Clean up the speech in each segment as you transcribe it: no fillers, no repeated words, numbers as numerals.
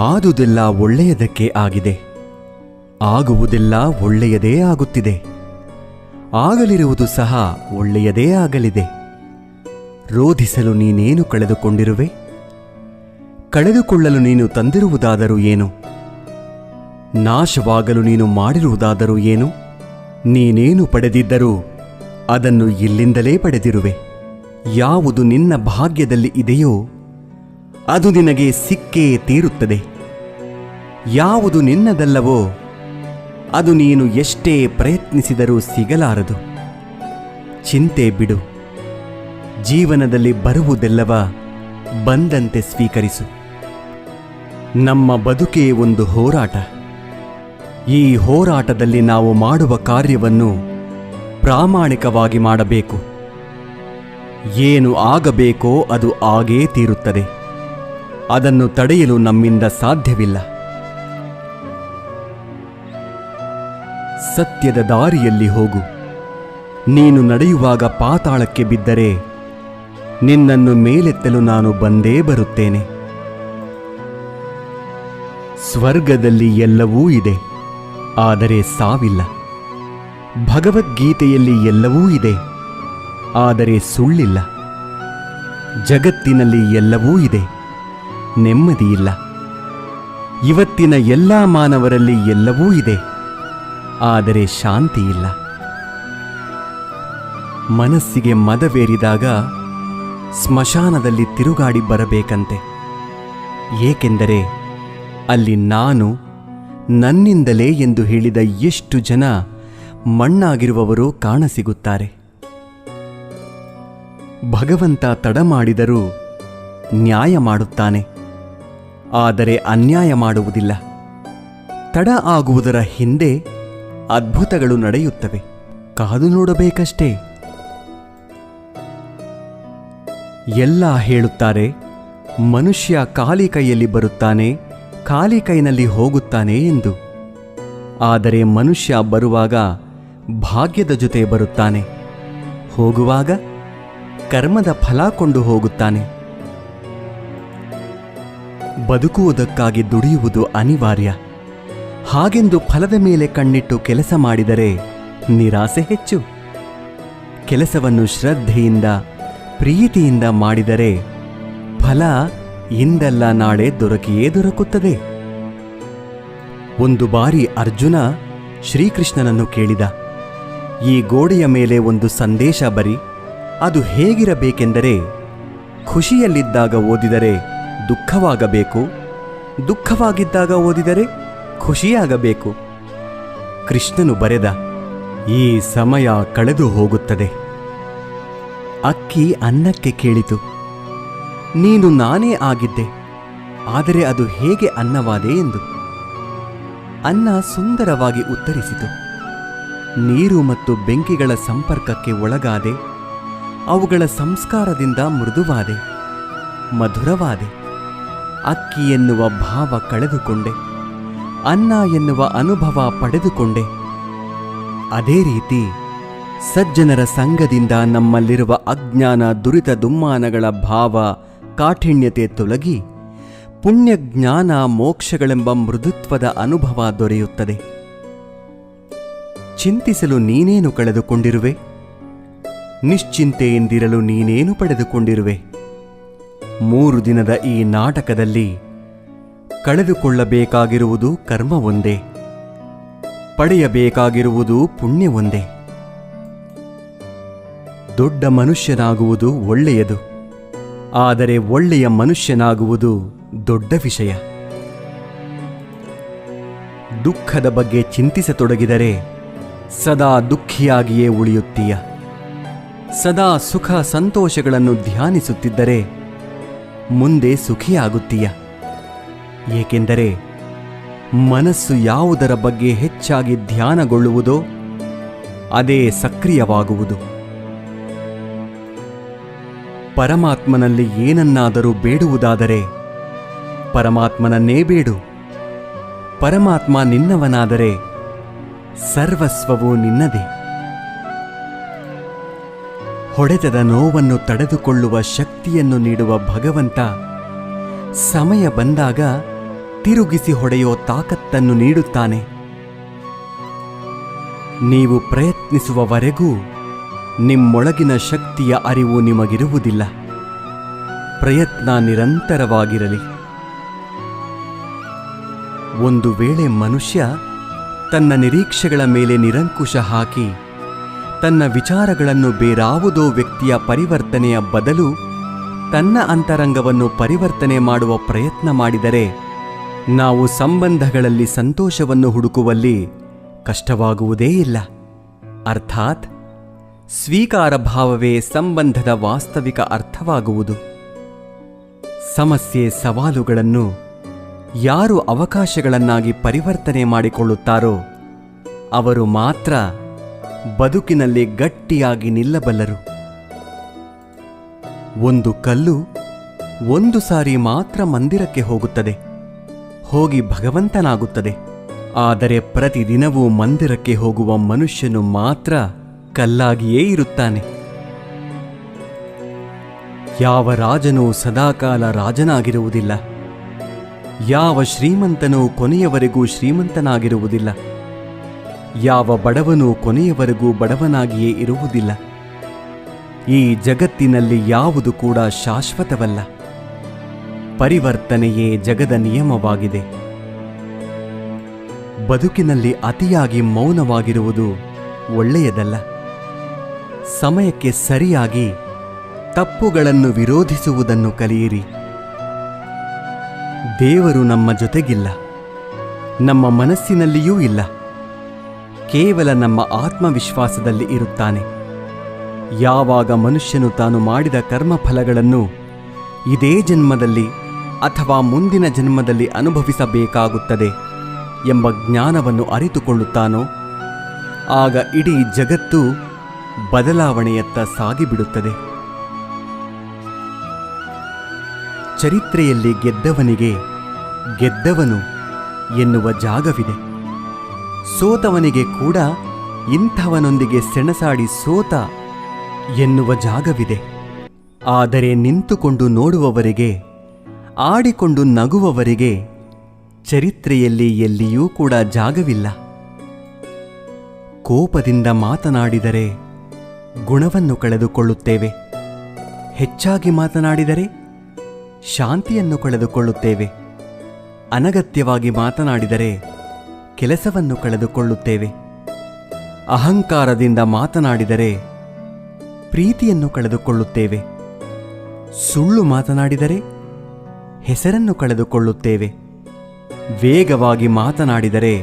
ಆದುದೆಲ್ಲ ಒಳ್ಳೆಯದಕ್ಕೆ ಆಗಿದೆ, ಆಗುವುದೆಲ್ಲ ಒಳ್ಳೆಯದೇ ಆಗುತ್ತಿದೆ, ಆಗಲಿರುವುದು ಸಹ ಒಳ್ಳೆಯದೇ ಆಗಲಿದೆ. ರೋಧಿಸಲು ನೀನೇನು ಕಳೆದುಕೊಂಡಿರುವೆ? ಕಳೆದುಕೊಳ್ಳಲು ನೀನು ತಂದಿರುವುದಾದರೂ ಏನು? ನಾಶವಾಗಲು ನೀನು ಮಾಡಿರುವುದಾದರೂ ಏನು? ನೀನೇನು ಪಡೆದಿದ್ದರೂ ಅದನ್ನು ಇಲ್ಲಿಂದಲೇ ಪಡೆದಿರುವೆ. ಯಾವುದು ನಿನ್ನ ಭಾಗ್ಯದಲ್ಲಿ ಇದೆಯೋ ಅದು ನಿನಗೆ ಸಿಕ್ಕೇ ತೀರುತ್ತದೆ. ಯಾವುದು ನಿನ್ನದಲ್ಲವೋ ಅದು ನೀನು ಎಷ್ಟೇ ಪ್ರಯತ್ನಿಸಿದರೂ ಸಿಗಲಾರದು. ಚಿಂತೆ ಬಿಡು. ಜೀವನದಲ್ಲಿ ಬರುವುದೆಲ್ಲವ ಬಂದಂತೆ ಸ್ವೀಕರಿಸು. ನಮ್ಮ ಬದುಕೇ ಒಂದು ಹೋರಾಟ. ಈ ಹೋರಾಟದಲ್ಲಿ ನಾವು ಮಾಡುವ ಕಾರ್ಯವನ್ನು ಪ್ರಾಮಾಣಿಕವಾಗಿ ಮಾಡಬೇಕು. ಏನು ಆಗಬೇಕೋ ಅದು ಆಗೇ ತೀರುತ್ತದೆ. ಅದನ್ನು ತಡೆಯಲು ನಮ್ಮಿಂದ ಸಾಧ್ಯವಿಲ್ಲ. ಸತ್ಯದ ದಾರಿಯಲ್ಲಿ ಹೋಗು. ನೀನು ನಡೆಯುವಾಗ ಪಾತಾಳಕ್ಕೆ ಬಿದ್ದರೆ ನಿನ್ನನ್ನು ಮೇಲೆತ್ತಲು ನಾನು ಬಂದೇ ಬರುತ್ತೇನೆ. ಸ್ವರ್ಗದಲ್ಲಿ ಎಲ್ಲವೂ ಇದೆ, ಆದರೆ ಸಾವಿಲ್ಲ. ಭಗವದ್ಗೀತೆಯಲ್ಲಿ ಎಲ್ಲವೂ ಇದೆ, ಆದರೆ ಸುಳ್ಳಿಲ್ಲ. ಜಗತ್ತಿನಲ್ಲಿ ಎಲ್ಲವೂ ಇದೆ, ನೆಮ್ಮದಿಯಿಲ್ಲ. ಇವತ್ತಿನ ಎಲ್ಲ ಮಾನವರಲ್ಲಿ ಎಲ್ಲವೂ ಇದೆ, ಆದರೆ ಶಾಂತಿಯಿಲ್ಲ. ಮನಸ್ಸಿಗೆ ಮದವೇರಿದಾಗ ಸ್ಮಶಾನದಲ್ಲಿ ತಿರುಗಾಡಿ ಬರಬೇಕಂತೆ. ಏಕೆಂದರೆ ಅಲ್ಲಿ ನಾನು ನನ್ನಿಂದಲೇ ಎಂದು ಹೇಳಿದ ಎಷ್ಟು ಜನ ಮಣ್ಣಾಗಿರುವವರು ಕಾಣಸಿಗುತ್ತಾರೆ. ಭಗವಂತ ತಡ ಮಾಡಿದರೂ ನ್ಯಾಯ ಮಾಡುತ್ತಾನೆ, ಆದರೆ ಅನ್ಯಾಯ ಮಾಡುವುದಿಲ್ಲ. ತಡ ಆಗುವುದರ ಹಿಂದೆ ಅದ್ಭುತಗಳು ನಡೆಯುತ್ತವೆ. ಕಾದು ನೋಡಬೇಕಷ್ಟೇ. ಎಲ್ಲ ಹೇಳುತ್ತಾರೆ, ಮನುಷ್ಯ ಖಾಲಿ ಕೈಯಲ್ಲಿ ಬರುತ್ತಾನೆ, ಖಾಲಿ ಕೈನಲ್ಲಿ ಹೋಗುತ್ತಾನೆ ಎಂದು. ಆದರೆ ಮನುಷ್ಯ ಬರುವಾಗ ಭಾಗ್ಯದ ಜೊತೆ ಬರುತ್ತಾನೆ, ಹೋಗುವಾಗ ಕರ್ಮದ ಫಲ ಕೊಂಡು ಹೋಗುತ್ತಾನೆ. ಬದುಕುವುದಕ್ಕಾಗಿ ದುಡಿಯುವುದು ಅನಿವಾರ್ಯ. ಹಾಗೆಂದು ಫಲದ ಮೇಲೆ ಕಣ್ಣಿಟ್ಟು ಕೆಲಸ ಮಾಡಿದರೆ ನಿರಾಸೆ ಹೆಚ್ಚು. ಕೆಲಸವನ್ನು ಶ್ರದ್ಧೆಯಿಂದ ಪ್ರೀತಿಯಿಂದ ಮಾಡಿದರೆ ಫಲ ಇಂದಲ್ಲ ನಾಳೆ ದೊರಕಿಯೇ ದೊರಕುತ್ತದೆ. ಒಂದು ಬಾರಿ ಅರ್ಜುನ ಶ್ರೀಕೃಷ್ಣನನ್ನು ಕೇಳಿದ, ಈ ಗೋಡೆಯ ಮೇಲೆ ಒಂದು ಸಂದೇಶ ಬರಿ. ಅದು ಹೇಗಿರಬೇಕೆಂದರೆ, ಖುಷಿಯಲ್ಲಿದ್ದಾಗ ಓದಿದರೆ ದುಃಖವಾಗಬೇಕು, ದುಃಖವಾಗಿದ್ದಾಗ ಓದಿದರೆ ಖುಷಿಯಾಗಬೇಕು. ಕೃಷ್ಣನು ಬರೆದ, ಈ ಸಮಯ ಕಳೆದು ಹೋಗುತ್ತದೆ. ಅಕ್ಕಿ ಅನ್ನಕ್ಕೆ ಕೇಳಿತು, ನೀನು ನಾನೇ ಆಗಿದ್ದೆ, ಆದರೆ ಅದು ಹೇಗೆ ಅನ್ನವಾದೆ ಎಂದು. ಅನ್ನ ಸುಂದರವಾಗಿ ಉತ್ತರಿಸಿತು, ನೀರು ಮತ್ತು ಬೆಂಕಿಗಳ ಸಂಪರ್ಕಕ್ಕೆ ಒಳಗಾದೆ, ಅವುಗಳ ಸಂಸ್ಕಾರದಿಂದ ಮೃದುವಾದೆ, ಮಧುರವಾದೆ. ಅಕ್ಕಿ ಎನ್ನುವ ಭಾವ ಕಳೆದುಕೊಂಡೆ, ಅನ್ನ ಎನ್ನುವ ಅನುಭವ ಪಡೆದುಕೊಂಡೆ. ಅದೇ ರೀತಿ ಸಜ್ಜನರ ಸಂಗದಿಂದ ನಮ್ಮಲ್ಲಿರುವ ಅಜ್ಞಾನ ದುರಿತ ದುಮ್ಮಾನಗಳ ಭಾವ ಕಾಠಿಣ್ಯತೆ ತೊಲಗಿ ಪುಣ್ಯ ಜ್ಞಾನ ಮೋಕ್ಷಗಳೆಂಬ ಮೃದುತ್ವದ ಅನುಭವ ದೊರೆಯುತ್ತದೆ. ಚಿಂತಿಸಲು ನೀನೇನು ಕಳೆದುಕೊಂಡಿರುವೆ? ನಿಶ್ಚಿಂತೆಯಿಂದಿರಲು ನೀನೇನು ಪಡೆದುಕೊಂಡಿರುವೆ? 3 ದಿನದ ಈ ನಾಟಕದಲ್ಲಿ ಕಳೆದುಕೊಳ್ಳಬೇಕಾಗಿರುವುದು ಕರ್ಮ ಒಂದೇ, ಪಡೆಯಬೇಕಾಗಿರುವುದು ಪುಣ್ಯ ಒಂದೇ. ದೊಡ್ಡ ಮನುಷ್ಯನಾಗುವುದು ಒಳ್ಳೆಯದು, ಆದರೆ ಒಳ್ಳೆಯ ಮನುಷ್ಯನಾಗುವುದು ದೊಡ್ಡ ವಿಷಯ. ದುಃಖದ ಬಗ್ಗೆ ಚಿಂತಿಸತೊಡಗಿದರೆ ಸದಾ ದುಃಖಿಯಾಗಿಯೇ ಉಳಿಯುತ್ತೀಯ. ಸದಾ ಸುಖ ಸಂತೋಷಗಳನ್ನು ಧ್ಯಾನಿಸುತ್ತಿದ್ದರೆ ಮುಂದೆ ಸುಖಿಯಾಗುತ್ತೀಯ. ಏಕೆಂದರೆ ಮನಸ್ಸು ಯಾವುದರ ಬಗ್ಗೆ ಹೆಚ್ಚಾಗಿ ಧ್ಯಾನಗೊಳ್ಳುವುದೋ ಅದೇ ಸಕ್ರಿಯವಾಗುವುದು. ಪರಮಾತ್ಮನಲ್ಲಿ ಏನನ್ನಾದರೂ ಬೇಡುವುದಾದರೆ ಪರಮಾತ್ಮನನ್ನೇ ಬೇಡು. ಪರಮಾತ್ಮ ನಿನ್ನವನಾದರೆ ಸರ್ವಸ್ವವೂ ನಿನ್ನದೇ. ಹೊಡೆತದ ನೋವನ್ನು ತಡೆದುಕೊಳ್ಳುವ ಶಕ್ತಿಯನ್ನು ನೀಡುವ ಭಗವಂತ ಸಮಯ ಬಂದಾಗ ತಿರುಗಿಸಿ ಹೊಡೆಯೋ ತಾಕತ್ತನ್ನು ನೀಡುತ್ತಾನೆ. ನೀವು ಪ್ರಯತ್ನಿಸುವವರೆಗೂ ನಿಮ್ಮೊಳಗಿನ ಶಕ್ತಿಯ ಅರಿವು ನಿಮಗಿರುವುದಿಲ್ಲ. ಪ್ರಯತ್ನ ನಿರಂತರವಾಗಿರಲಿ. ಒಂದು ವೇಳೆ ಮನುಷ್ಯ ತನ್ನ ನಿರೀಕ್ಷೆಗಳ ಮೇಲೆ ನಿರಂಕುಶ ಹಾಕಿ ತನ್ನ ವಿಚಾರಗಳನ್ನು ಬೇರಾವುದೋ ವ್ಯಕ್ತಿಯ ಪರಿವರ್ತನೆಯ ಬದಲು ತನ್ನ ಅಂತರಂಗವನ್ನು ಪರಿವರ್ತನೆ ಮಾಡುವ ಪ್ರಯತ್ನ ಮಾಡಿದರೆ ನಾವು ಸಂಬಂಧಗಳಲ್ಲಿ ಸಂತೋಷವನ್ನು ಹುಡುಕುವಲ್ಲಿ ಕಷ್ಟವಾಗುವುದೇ ಇಲ್ಲ. ಅರ್ಥಾತ್ ಸ್ವೀಕಾರ ಭಾವವೇ ಸಂಬಂಧದ ವಾಸ್ತವಿಕ ಅರ್ಥವಾಗುವುದು. ಸಮಸ್ಯೆ ಸವಾಲುಗಳನ್ನು ಯಾರು ಅವಕಾಶಗಳನ್ನಾಗಿ ಪರಿವರ್ತನೆ ಮಾಡಿಕೊಳ್ಳುತ್ತಾರೋ ಅವರು ಮಾತ್ರ ಬದುಕಿನಲ್ಲಿ ಗಟ್ಟಿಯಾಗಿ ನಿಲ್ಲಬಲ್ಲರು. ಒಂದು ಕಲ್ಲು ಒಂದು ಸಾರಿ ಮಾತ್ರ ಮಂದಿರಕ್ಕೆ ಹೋಗುತ್ತದೆ, ಹೋಗಿ ಭಗವಂತನಾಗುತ್ತದೆ. ಆದರೆ ಪ್ರತಿದಿನವೂ ಮಂದಿರಕ್ಕೆ ಹೋಗುವ ಮನುಷ್ಯನು ಮಾತ್ರ ಕಲ್ಲಾಗಿಯೇ ಇರುತ್ತಾನೆ. ಯಾವ ರಾಜನೂ ಸದಾಕಾಲ ರಾಜನಾಗಿರುವುದಿಲ್ಲ. ಯಾವ ಶ್ರೀಮಂತನೂ ಕೊನೆಯವರೆಗೂ ಶ್ರೀಮಂತನಾಗಿರುವುದಿಲ್ಲ. ಯಾವ ಬಡವನೂ ಕೊನೆಯವರೆಗೂ ಬಡವನಾಗಿಯೇ ಇರುವುದಿಲ್ಲ. ಈ ಜಗತ್ತಿನಲ್ಲಿ ಯಾವುದು ಕೂಡ ಶಾಶ್ವತವಲ್ಲ. ಪರಿವರ್ತನೆಯೇ ಜಗದ ನಿಯಮವಾಗಿದೆ. ಬದುಕಿನಲ್ಲಿ ಅತಿಯಾಗಿ ಮೌನವಾಗಿರುವುದು ಒಳ್ಳೆಯದಲ್ಲ. ಸಮಯಕ್ಕೆ ಸರಿಯಾಗಿ ತಪ್ಪುಗಳನ್ನು ವಿರೋಧಿಸುವುದನ್ನು ಕಲಿಯಿರಿ. ದೇವರು ನಮ್ಮ ಜೊತೆಗಿಲ್ಲ, ನಮ್ಮ ಮನಸ್ಸಿನಲ್ಲಿಯೂ ಇಲ್ಲ. ಕೇವಲ ನಮ್ಮ ಆತ್ಮವಿಶ್ವಾಸದಲ್ಲಿ ಇರುತ್ತಾನೆ. ಯಾವಾಗ ಮನುಷ್ಯನು ತಾನು ಮಾಡಿದ ಕರ್ಮಫಲಗಳನ್ನು ಇದೇ ಜನ್ಮದಲ್ಲಿ ಅಥವಾ ಮುಂದಿನ ಜನ್ಮದಲ್ಲಿ ಅನುಭವಿಸಬೇಕಾಗುತ್ತದೆ ಎಂಬ ಜ್ಞಾನವನ್ನು ಅರಿತುಕೊಳ್ಳುತ್ತಾನೋ ಆಗ ಇಡೀ ಜಗತ್ತು ಬದಲಾವಣೆಯತ್ತ ಸಾಗಿಬಿಡುತ್ತದೆ. ಚರಿತ್ರೆಯಲ್ಲಿ ಗೆದ್ದವನಿಗೆ ಗೆದ್ದವನು ಎನ್ನುವ ಜಾಗವಿದೆ. ಸೋತವನಿಗೆ ಕೂಡ ಇಂಥವನೊಂದಿಗೆ ಸೆಣಸಾಡಿ ಸೋತ ಎನ್ನುವ ಜಾಗವಿದೆ. ಆದರೆ ನಿಂತುಕೊಂಡು ನೋಡುವವರಿಗೆ, ಆಡಿಕೊಂಡು ನಗುವವರಿಗೆ ಚರಿತ್ರೆಯಲ್ಲಿ ಎಲ್ಲಿಯೂ ಕೂಡ ಜಾಗವಿಲ್ಲ. ಕೋಪದಿಂದ ಮಾತನಾಡಿದರೆ ಗುಣವನ್ನು ಕಳೆದುಕೊಳ್ಳುತ್ತೇವೆ. ಹೆಚ್ಚಾಗಿ ಮಾತನಾಡಿದರೆ ಶಾಂತಿಯನ್ನು ಕಳೆದುಕೊಳ್ಳುತ್ತೇವೆ. ಅನಗತ್ಯವಾಗಿ ಮಾತನಾಡಿದರೆ ಕೆಲಸವನ್ನು ಕಳೆದುಕೊಳ್ಳುತ್ತೇವೆ. ಅಹಂಕಾರದಿಂದ ಮಾತನಾಡಿದರೆ ಪ್ರೀತಿಯನ್ನು ಕಳೆದುಕೊಳ್ಳುತ್ತೇವೆ. ಸುಳ್ಳು ಮಾತನಾಡಿದರೆ ಹೆಸರನ್ನು ಕಳೆದುಕೊಳ್ಳುತ್ತೇವೆ. ವೇಗವಾಗಿ ಮಾತನಾಡಿದರೆ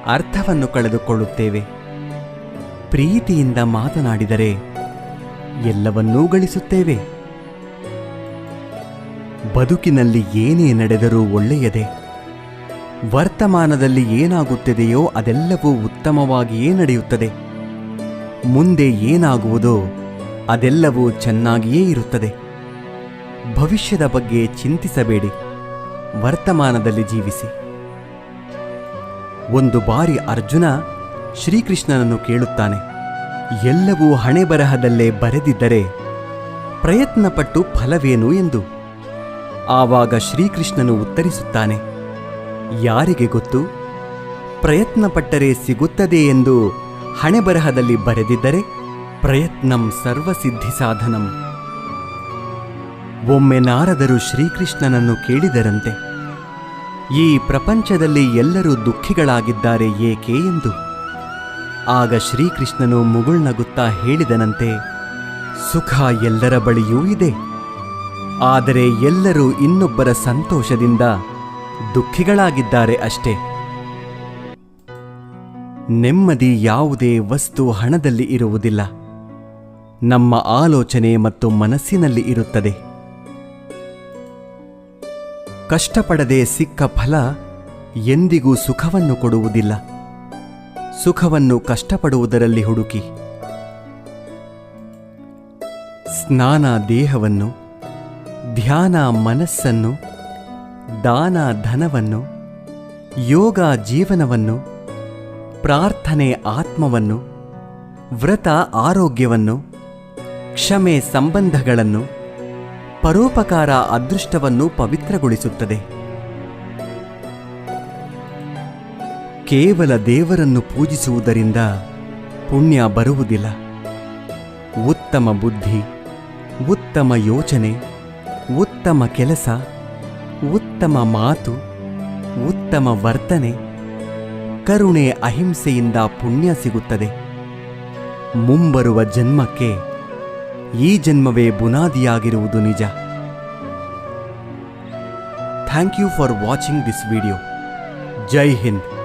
ಅರ್ಥವನ್ನು ಕಳೆದುಕೊಳ್ಳುತ್ತೇವೆ. ಪ್ರೀತಿಯಿಂದ ಮಾತನಾಡಿದರೆ ಎಲ್ಲವನ್ನೂ ಗಳಿಸುತ್ತೇವೆ. ಬದುಕಿನಲ್ಲಿ ಏನೇ ನಡೆದರೂ ಒಳ್ಳೆಯದೇ. ವರ್ತಮಾನದಲ್ಲಿ ಏನಾಗುತ್ತಿದೆಯೋ ಅದೆಲ್ಲವೂ ಉತ್ತಮವಾಗಿಯೇ ನಡೆಯುತ್ತದೆ. ಮುಂದೆ ಏನಾಗುವುದೋ ಅದೆಲ್ಲವೂ ಚೆನ್ನಾಗಿಯೇ ಇರುತ್ತದೆ. ಭವಿಷ್ಯದ ಬಗ್ಗೆ ಚಿಂತಿಸಬೇಡಿ, ವರ್ತಮಾನದಲ್ಲಿ ಜೀವಿಸಿ. ಒಂದು ಬಾರಿ ಅರ್ಜುನ ಶ್ರೀಕೃಷ್ಣನನ್ನು ಕೇಳುತ್ತಾನೆ, ಎಲ್ಲವೂ ಹಣೆಬರಹದಲ್ಲೇ ಬರೆದಿದ್ದರೆ ಪ್ರಯತ್ನಪಟ್ಟು ಫಲವೇನು ಎಂದು. ಆವಾಗ ಶ್ರೀಕೃಷ್ಣನು ಉತ್ತರಿಸುತ್ತಾನೆ, ಯಾರಿಗೆ ಗೊತ್ತು, ಪ್ರಯತ್ನಪಟ್ಟರೆ ಸಿಗುತ್ತದೆ ಎಂದು ಹಣೆಬರಹದಲ್ಲಿ ಬರೆದಿದ್ದರೆ ಪ್ರಯತ್ನಂ ಸರ್ವಸಿದ್ಧಿ ಸಾಧನಂ. ಒಮ್ಮೆ ನಾರದರು ಶ್ರೀಕೃಷ್ಣನನ್ನು ಕೇಳಿದರಂತೆ, ಈ ಪ್ರಪಂಚದಲ್ಲಿ ಎಲ್ಲರೂ ದುಃಖಿಗಳಾಗಿದ್ದಾರೆ ಏಕೆ ಎಂದು. ಆಗ ಶ್ರೀಕೃಷ್ಣನು ಮುಗುಳ್ನಗುತ್ತಾ ಹೇಳಿದನಂತೆ, ಸುಖ ಎಲ್ಲರ ಬಳಿಯೂ ಇದೆ, ಆದರೆ ಎಲ್ಲರೂ ಇನ್ನೊಬ್ಬರ ಸಂತೋಷದಿಂದ ದುಃಖಿಗಳಾಗಿದ್ದಾರೆ ಅಷ್ಟೇ. ನೆಮ್ಮದಿ ಯಾವುದೇ ವಸ್ತು ಹಣದಲ್ಲಿ ಇರುವುದಿಲ್ಲ, ನಮ್ಮ ಆಲೋಚನೆ ಮತ್ತು ಮನಸ್ಸಿನಲ್ಲಿ ಇರುತ್ತದೆ. ಕಷ್ಟಪಡದೆ ಸಿಕ್ಕ ಫಲ ಎಂದಿಗೂ ಸುಖವನ್ನು ಕೊಡುವುದಿಲ್ಲ. ಸುಖವನ್ನು ಕಷ್ಟಪಡುವುದರಲ್ಲಿ ಹುಡುಕಿ. ಸ್ನಾನ ದೇಹವನ್ನು, ಧ್ಯಾನ ಮನಸ್ಸನ್ನು, ದಾನ ಧನವನ್ನು, ಯೋಗ ಜೀವನವನ್ನು, ಪ್ರಾರ್ಥನೆ ಆತ್ಮವನ್ನು, ವ್ರತ ಆರೋಗ್ಯವನ್ನು, ಕ್ಷಮೆ ಸಂಬಂಧಗಳನ್ನು, ಪರೋಪಕಾರ ಅದೃಷ್ಟವನ್ನು ಪವಿತ್ರಗೊಳಿಸುತ್ತದೆ. ಕೇವಲ ದೇವರನ್ನು ಪೂಜಿಸುವುದರಿಂದ ಪುಣ್ಯ ಬರುವುದಿಲ್ಲ. ಉತ್ತಮ ಬುದ್ಧಿ, ಉತ್ತಮ ಯೋಚನೆ, ಉತ್ತಮ ಕೆಲಸ, ಉತ್ತಮ ಮಾತು, ಉತ್ತಮ ವರ್ತನೆ, ಕರುಣೆ, ಅಹಿಂಸೆಯಿಂದ ಪುಣ್ಯ ಸಿಗುತ್ತದೆ. ಮುಂಬರುವ ಜನ್ಮಕ್ಕೆ ಈ ಜನ್ಮವೇ ಬುನಾದಿಯಾಗಿರುವುದು ನಿಜ. Thank you for watching this video. ಜೈ ಹಿಂದ್.